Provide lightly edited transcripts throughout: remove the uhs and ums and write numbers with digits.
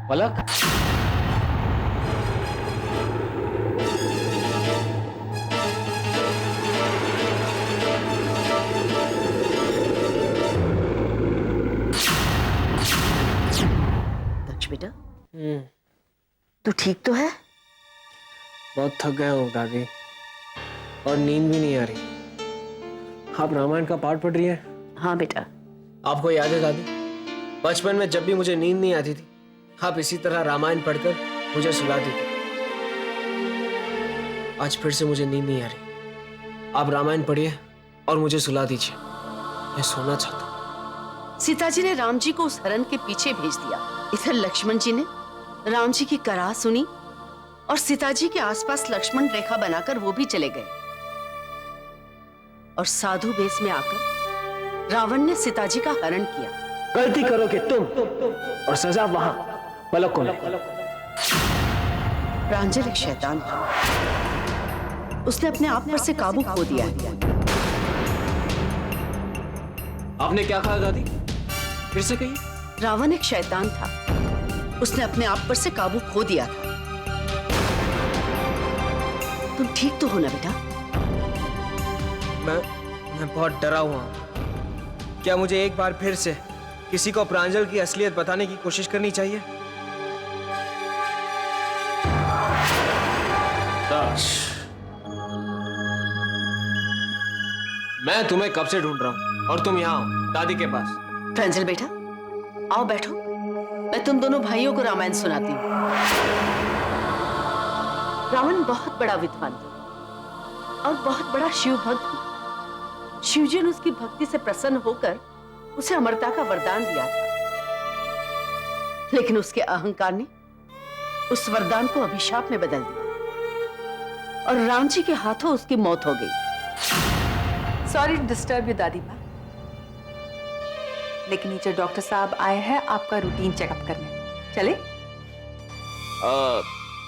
पलक, दक्ष बेटा, तू ठीक तो है? बहुत थक गया हूँ दादी, और नींद भी नहीं आ रही। आप रामायण का पाठ पढ़ रही हैं? हाँ बेटा। आपको याद है दादी, बचपन में जब भी मुझे नींद नहीं आती थी, आप इसी तरह रामायण पढ़कर मुझे सुलाती थी। आज फिर से मुझे नींद नहीं आ रही। आप रामायण पढ़िए और मुझे सुला दीजिए, मैं सोना चाहता हूँ। सीता जी ने राम जी को उस हरण के पीछे भेज दिया। इधर लक्ष्मण जी ने राम जी की कराह सुनी और सीता जी के आसपास लक्ष्मण रेखा बनाकर वो भी चले गए। और साधु वेश में आकर रावण ने सीता जी का हरण किया। गलती करोगे तुम और सजा वहां पलक को मिलेगी। प्रांजल एक शैतान था, उसने अपने आप पर से काबू खो दिया। आपने क्या कहा दादी, फिर से कहिए। रावण एक शैतान था, उसने अपने आप पर से काबू खो दिया था। तुम ठीक तो हो ना बेटा? मैं बहुत डरा हुआ हूं। क्या मुझे एक बार फिर से किसी को प्रांजल की असलियत बताने की कोशिश करनी चाहिए? मैं तुम्हें कब से ढूंढ रहा हूं और तुम यहाँ हो दादी के पास। प्रांजल बेटा, आओ बैठो, मैं तुम दोनों भाइयों को रामायण सुनाती हूँ। रावण बहुत बड़ा विद्वान था और बहुत बड़ा शिव भक्त भी। शिवजी ने उसकी भक्ति से प्रसन्न होकर उसे अमरता का वरदान दिया था, लेकिन उसके अहंकार ने उस वरदान को अभिशाप में बदल दिया और राम जी के हाथों उसकी मौत हो गई। सॉरी टू डिस्टर्ब यू दादी माँ, लेकिन नीचे डॉक्टर साहब आए हैं आपका रूटीन चेकअप करने। चले?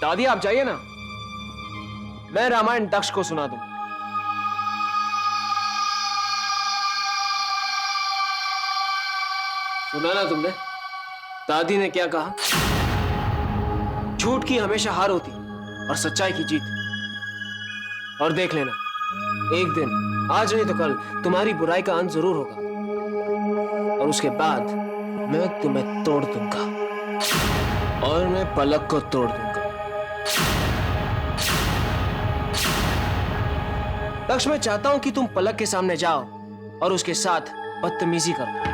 दादी आप जाइए ना, मैं रामायण दक्ष को सुना दूं। सुना ना तुमने दादी ने क्या कहा? झूठ की हमेशा हार होती और सच्चाई की जीत। और देख लेना, एक दिन, आज नहीं तो कल, तुम्हारी बुराई का अंत जरूर होगा और उसके बाद मैं तुम्हें तोड़ दूंगा और मैं पलक को तोड़ दूंगा। दक्ष, मैं चाहता हूं कि तुम पलक के सामने जाओ और उसके साथ बदतमीजी करो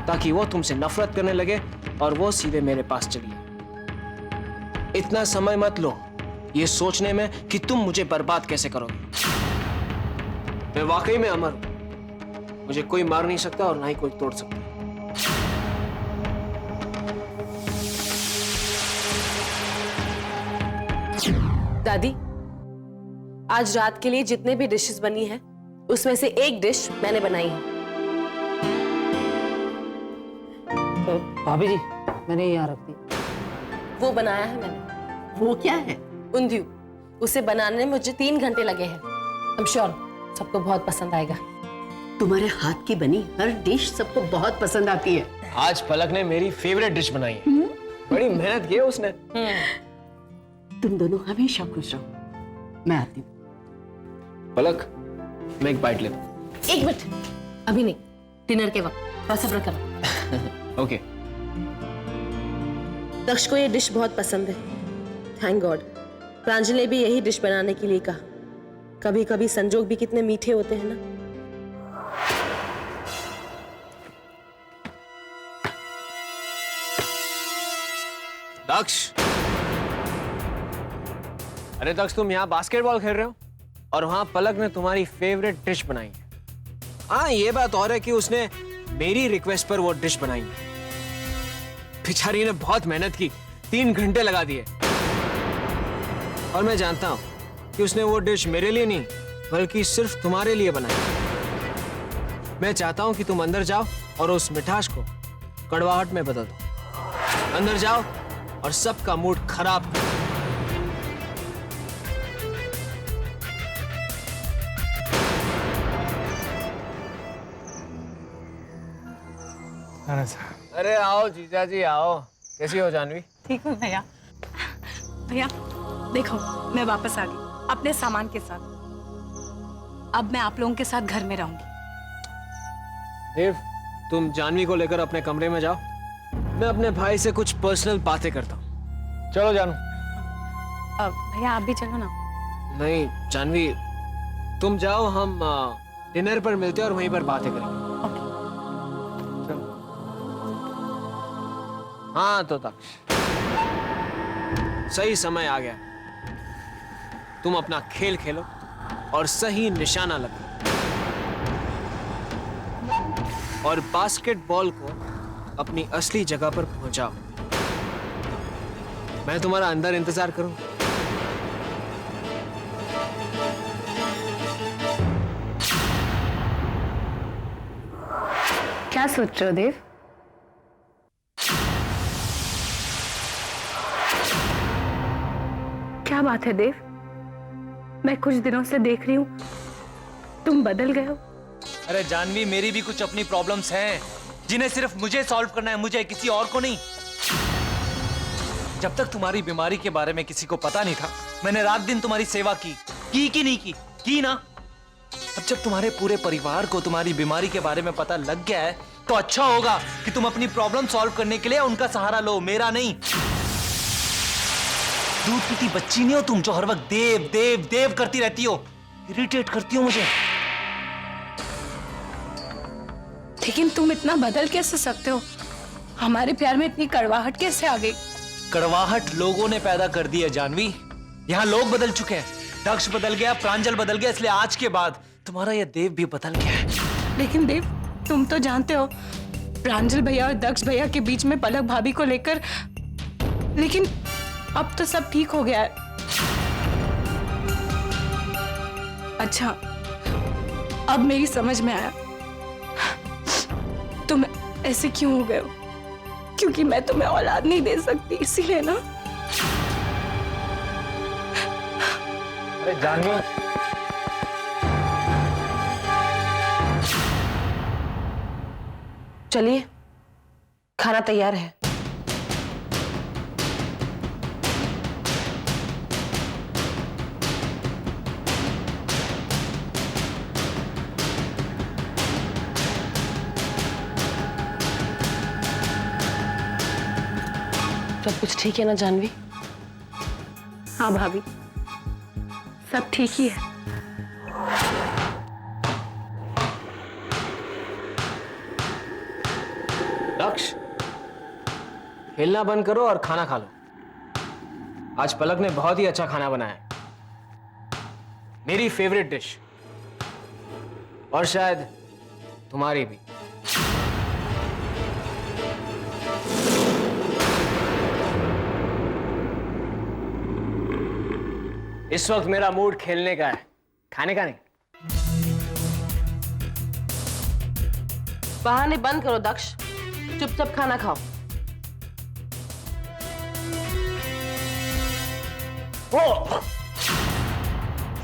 ताकि वो तुमसे नफरत करने लगे और वो सीधे मेरे पास चली आए। इतना समय मत लो ये सोचने में कि तुम मुझे बर्बाद कैसे करोगे। मैं वाकई में अमर हूं, मुझे कोई मार नहीं सकता और ना ही कोई तोड़ सकता। दादी, आज रात के लिए जितने भी डिशेस बनी हैं, उसमें से एक डिश मैंने बनाई है। भाभी जी, मैंने यहाँ रख दी। वो बनाया है मैंने। वो क्या है? उंधियू। उसे बनाने में मुझे 3 घंटे लगे हैं। आई एम श्योर सबको बहुत पसंद आएगा। तुम्हारे हाथ की बनी हर डिश सबको बहुत पसंद आती है। आज पलक ने मेरी फेवरेट डिश बनाई है। बड़ी मेहनत की है उसने। तुम दोनों हमेशा खुश रहो। मैं आती हूँ। पलक, मैं एक बाइट लेता हूँ। 1 मिनट, अभी नहीं, डिनर के वक्त, थोड़ा सब्र करो। ओके। दक्ष को ये डिश बहुत पसंद है। थैंक गॉड, प्रांजल ने भी यही डिश बनाने के लिए कहा। कभी कभी संजोग भी कितने मीठे होते हैं ना। दक्ष, अरे दक्ष, तुम यहाँ बास्केटबॉल खेल रहे हो और वहां पलक ने तुम्हारी फेवरेट डिश बनाई है। हाँ, ये बात और है कि उसने मेरी रिक्वेस्ट पर वो डिश बनाई है। बेचारी ने बहुत मेहनत की, 3 घंटे लगा दिए। और मैं जानता हूं कि उसने वो डिश मेरे लिए नहीं बल्कि सिर्फ तुम्हारे लिए बनाई। मैं चाहता हूं कि तुम अंदर जाओ और उस मिठास को कड़वाहट में बदल दो। अंदर जाओ और सबका मूड खराब करो। अरे आओ जीजा जी आओ। कैसी हो जानवी? ठीक हूँ भैया। भैया देखो, मैं वापस आ गई अपने सामान के साथ। अब मैं आप लोगों के साथ घर में रहूंगी। देव, तुम जानवी को लेकर अपने कमरे में जाओ। मैं अपने भाई से कुछ पर्सनल बातें करता हूँ। चलो जानू। भैया आप भी चलो ना। नहीं जानवी, तुम जाओ, हम डिनर पर मिलते हैं और वहीं पर बातें करेंगे। चलो। हाँ तो तक सही समय आ गया। तुम अपना खेल खेलो और सही निशाना लगाओ और बास्केटबॉल को अपनी असली जगह पर पहुंचाओ। मैं तुम्हारा अंदर इंतजार करूं। क्या सोच रहे हो देव? क्या बात है देव? मैं कुछ दिनों से देख रही हूँ तुम बदल गए हो। अरे जानवी, मेरी भी कुछ अपनी प्रॉब्लम्स हैं जिन्हें सिर्फ मुझे सॉल्व करना है, मुझे, किसी और को नहीं। जब तक तुम्हारी बीमारी के बारे में किसी को पता नहीं था, मैंने रात दिन तुम्हारी सेवा की कि नहीं की? की ना। अब जब तुम्हारे पूरे परिवार को तुम्हारी बीमारी के बारे में पता लग गया है, तो अच्छा होगा कि तुम अपनी प्रॉब्लम सॉल्व करने के लिए उनका सहारा लो, मेरा नहीं। दूध पीती बच्ची नहीं हो तुम, जो हर वक्त देव देव देव करती रहती हो। इरिटेट करती हो मुझे। लेकिन तुम इतना बदल कैसे सकते हो? हमारे प्यार में इतनी कड़वाहट कैसे आ गई? कड़वाहट लोगों ने पैदा कर दी है जानवी। यहाँ लोग बदल चुके हैं। दक्ष बदल गया, प्रांजल बदल गया, इसलिए आज के बाद तुम्हारा यह देव भी बदल गया है। लेकिन देव, तुम तो जानते हो प्रांजल भैया और दक्ष भैया के बीच में पलक भाभी को लेकर। लेकिन अब तो सब ठीक हो गया है। अच्छा, अब मेरी समझ में आया तुम ऐसे क्यों हो गए हो। क्योंकि मैं तुम्हें औलाद नहीं दे सकती, इसीलिए ना। अरे जानवी, चलिए, खाना तैयार है। सब कुछ ठीक है ना जानवी? हाँ भाभी, सब ठीक ही है। दक्ष, खेलना बंद करो और खाना खा लो। आज पलक ने बहुत ही अच्छा खाना बनाया है, मेरी फेवरेट डिश, और शायद तुम्हारी भी। इस वक्त मेरा मूड खेलने का है, खाने का नहीं। बहाने बंद करो दक्ष, चुपचाप खाना खाओ। ओ!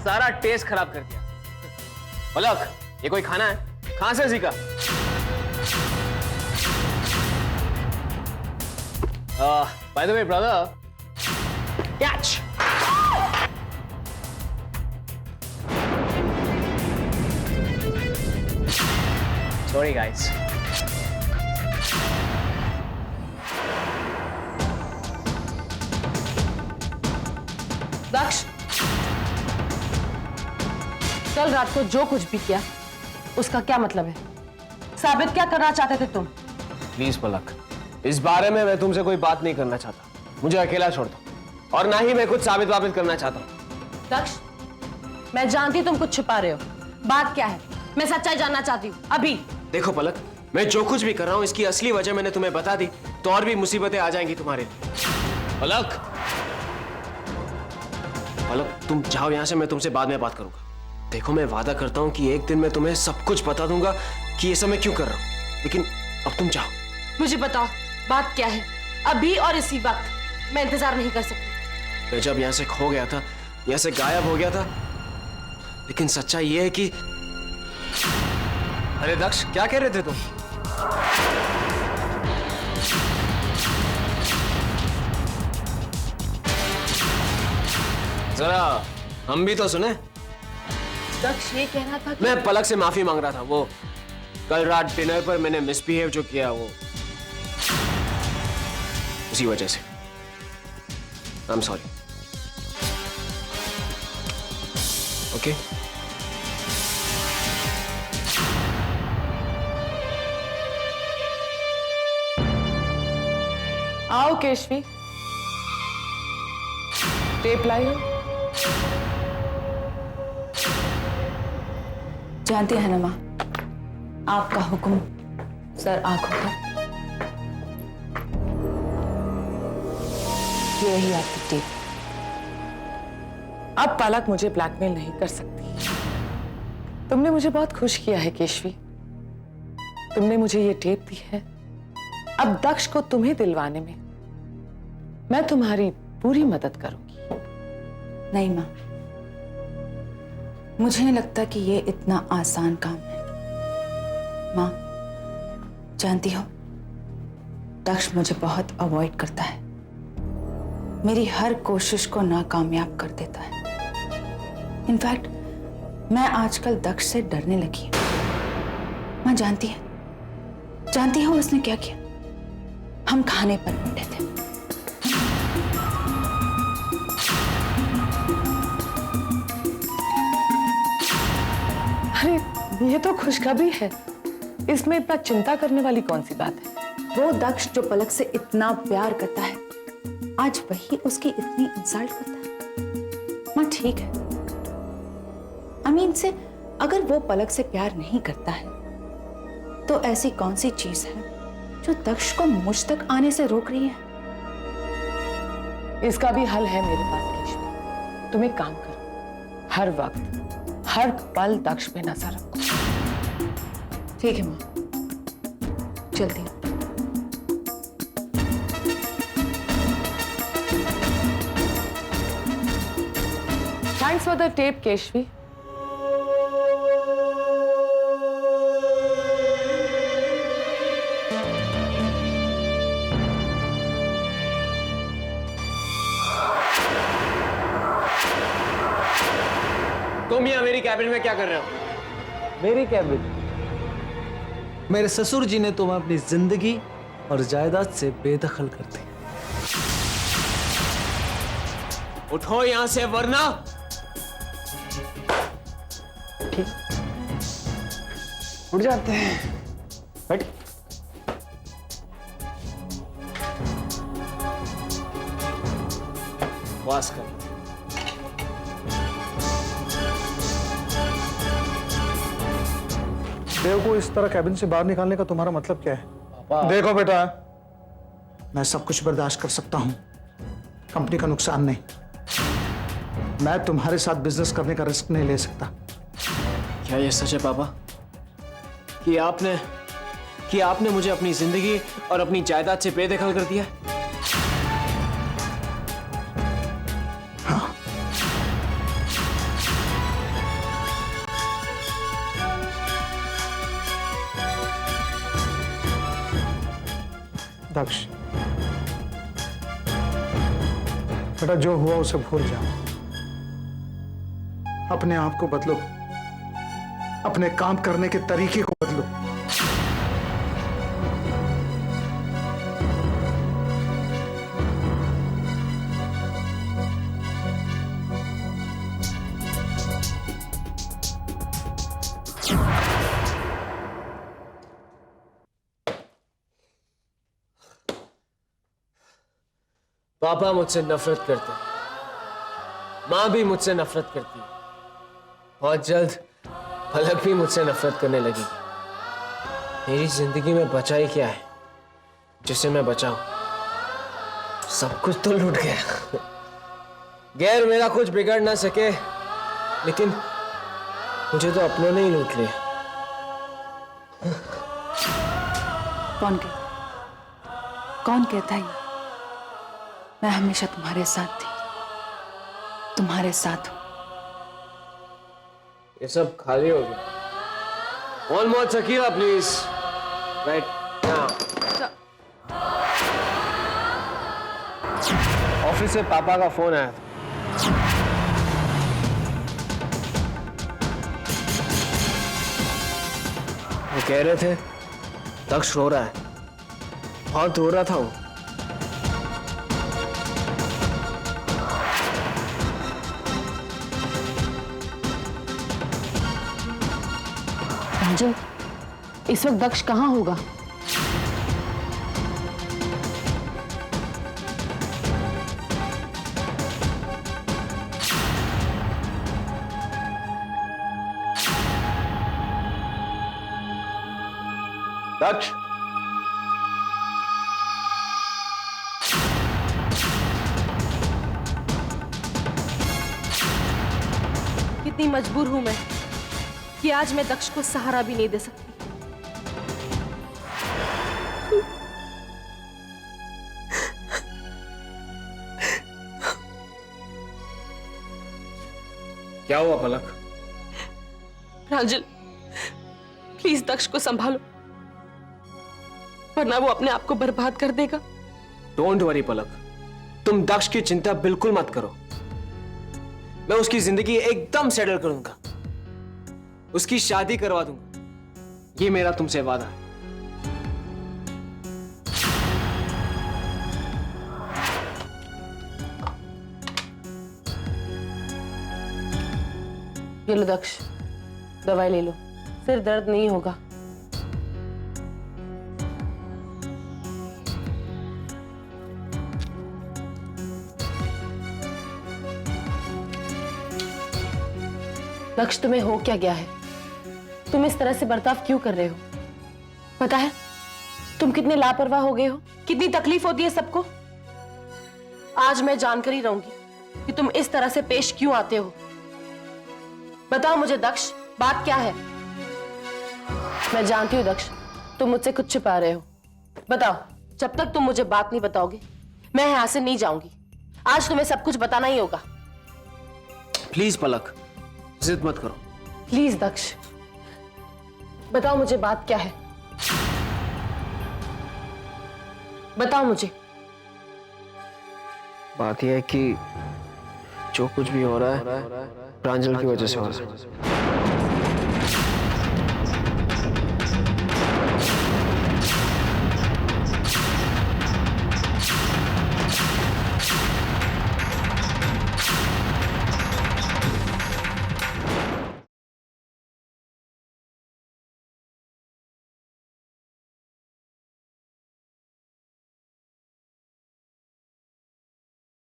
सारा टेस्ट खराब कर दिया। पलक, ये कोई खाना है? कहां से सीखा? By the way brother, catch. Sorry guys. दक्ष, कल रात को जो कुछ भी किया उसका क्या मतलब है? साबित क्या करना चाहते थे तुम? प्लीज पलक, इस बारे में मैं तुमसे कोई बात नहीं करना चाहता। मुझे अकेला छोड़ दो, और ना ही मैं कुछ साबित वाबित करना चाहता हूँ। दक्ष, मैं जानती तुम कुछ छुपा रहे हो। बात क्या है? मैं सच्चाई जानना चाहती हूँ अभी। देखो पलक, मैं जो कुछ भी कर रहा हूँ इसकी असली वजह मैंने तुम्हें बता दी तो और भी मुसीबतें आ जाएंगी तुम्हारे लिए। पलक, पलक तुम जाओ यहां से, मैं तुमसे बाद में बात करूंगा। देखो, मैं वादा करता हूँ कि एक दिन मैं तुम्हें सब कुछ बता दूंगा कि ये सब मैं क्यों कर रहा हूँ, लेकिन अब तुम जाओ। मुझे बताओ बात क्या है, अभी और इसी वक्त। मैं इंतजार नहीं कर सकती। मैं जब यहाँ से खो गया था, यहाँ से गायब हो गया था, लेकिन सच्चाई ये है कि... अरे दक्ष, क्या कह रहे थे तुम? जरा हम भी तो सुने। दक्ष ये कह रहा था कि मैं पलक से माफी मांग रहा था। वो कल रात डिनर पर मैंने मिसबिहेव जो किया, वो उसी वजह से। I am sorry. ओके? आओ केशवी, टेप लाई हो? जानती है ना माँ, आपका हुक्म सर आंखों पर। ये रही आपकी टेप। अब पलक मुझे ब्लैकमेल नहीं कर सकती। तुमने मुझे बहुत खुश किया है केशवी। तुमने मुझे ये टेप दी है। अब दक्ष को तुम्हें दिलवाने में मैं तुम्हारी पूरी मदद करूंगी। नहीं माँ, मुझे नहीं लगता कि ये इतना आसान काम है। माँ, जानती हो, दक्ष मुझे बहुत अवॉइड करता है, मेरी हर कोशिश को नाकामयाब कर देता है। इनफैक्ट मैं आजकल दक्ष से डरने लगी हूं। माँ जानती हो उसने क्या किया? हम खाने पर बैठे थे, अरे ये तो खुशखबरी है। इसमें इतना चिंता करने वाली कौन सी बात है? वो दक्ष जो पलक से इतना प्यार करता है, आज वही उसकी इतनी इंसल्ट करता है। माँ ठीक है, अमीन से अगर वो पलक से प्यार नहीं करता है तो ऐसी कौन सी चीज है जो दक्ष को मुझ तक आने से रोक रही है? इसका भी हल है मेरे पास केशवी। तुम एक काम करो, हर वक्त हर पल दक्ष पे नजर रखो। ठीक है माँ, चलती हूँ। Thanks for the tape Keshavi. तुम यहाँ मेरी कैबिन में क्या कर रहे हो? मेरी कैबिन? मेरे ससुर जी ने तुम्हें अपनी जिंदगी और जायदाद से बेदखल कर दी। उठो यहाँ से, वरना... उठ जाते हैं। हट। वास कर। देव को इस तरह कैबिन से बाहर निकालने का तुम्हारा मतलब क्या है? देखो बेटा, मैं सब कुछ बर्दाश्त कर सकता हूं, कंपनी का नुकसान नहीं। मैं तुम्हारे साथ बिजनेस करने का रिस्क नहीं ले सकता। क्या ये सच है पापा कि आपने मुझे अपनी जिंदगी और अपनी जायदाद से बेदखल कर दिया? दक्ष, बेटा जो हुआ उसे भूल जाओ। अपने आप को बदलो, अपने काम करने के तरीके को बदलो। पापा मुझसे नफरत करते हैं, माँ भी मुझसे नफरत करती है, बहुत जल्द पलक भी मुझसे नफरत करने लगी। मेरी जिंदगी में बचा ही क्या है जिसे मैं बचाऊं? सब कुछ तो लूट गया। गैर मेरा कुछ बिगाड़ ना सके, मुझे तो अपनों ने ही लूट लिया। कौन कहता है ये? मैं हमेशा तुम्हारे साथ थी, तुम्हारे साथ हूं। ये सब खाली हो गया। Almost Shakila please, right now. Office से पापा का फोन आया था। वो कह रहे थे दक्ष रो रहा है, बहुत रो रहा था वो। प्रांजल, इस वक्त दक्ष कहाँ होगा? दक्ष, कितनी मजबूर हूं मैं कि आज मैं दक्ष को सहारा भी नहीं दे सकती। क्या हुआ पलक? प्रांजल, प्लीज दक्ष को संभालो, वरना वो अपने आप को बर्बाद कर देगा। डोंट वरी पलक, तुम दक्ष की चिंता बिल्कुल मत करो। मैं उसकी जिंदगी एकदम सेटल करूंगा, उसकी शादी करवा दूंगा। ये मेरा तुमसे वादा है। ये लो दक्ष, दवाई ले लो, सिर दर्द नहीं होगा। दक्ष, तुम्हें हो क्या गया है? तुम इस तरह से बर्ताव क्यों कर रहे हो? पता है तुम कितने लापरवाह हो गए हो, कितनी तकलीफ होती है सबको। आज मैं जानकर ही रहूंगी कि तुम इस तरह से पेश क्यों आते हो। बताओ मुझे दक्ष, बात क्या है? मैं जानती हूँ दक्ष, तुम मुझसे कुछ छिपा रहे हो। बताओ, जब तक तुम मुझे बात नहीं बताओगे मैं यहाँ से नहीं जाऊंगी। आज तुम्हें सब कुछ बताना ही होगा। प्लीज पलक, जिद मत करो। प्लीज दक्ष, बताओ मुझे बात क्या है। बताओ मुझे। बात यह है कि जो कुछ भी हो रहा है प्रांजल की वजह से हो रहा है।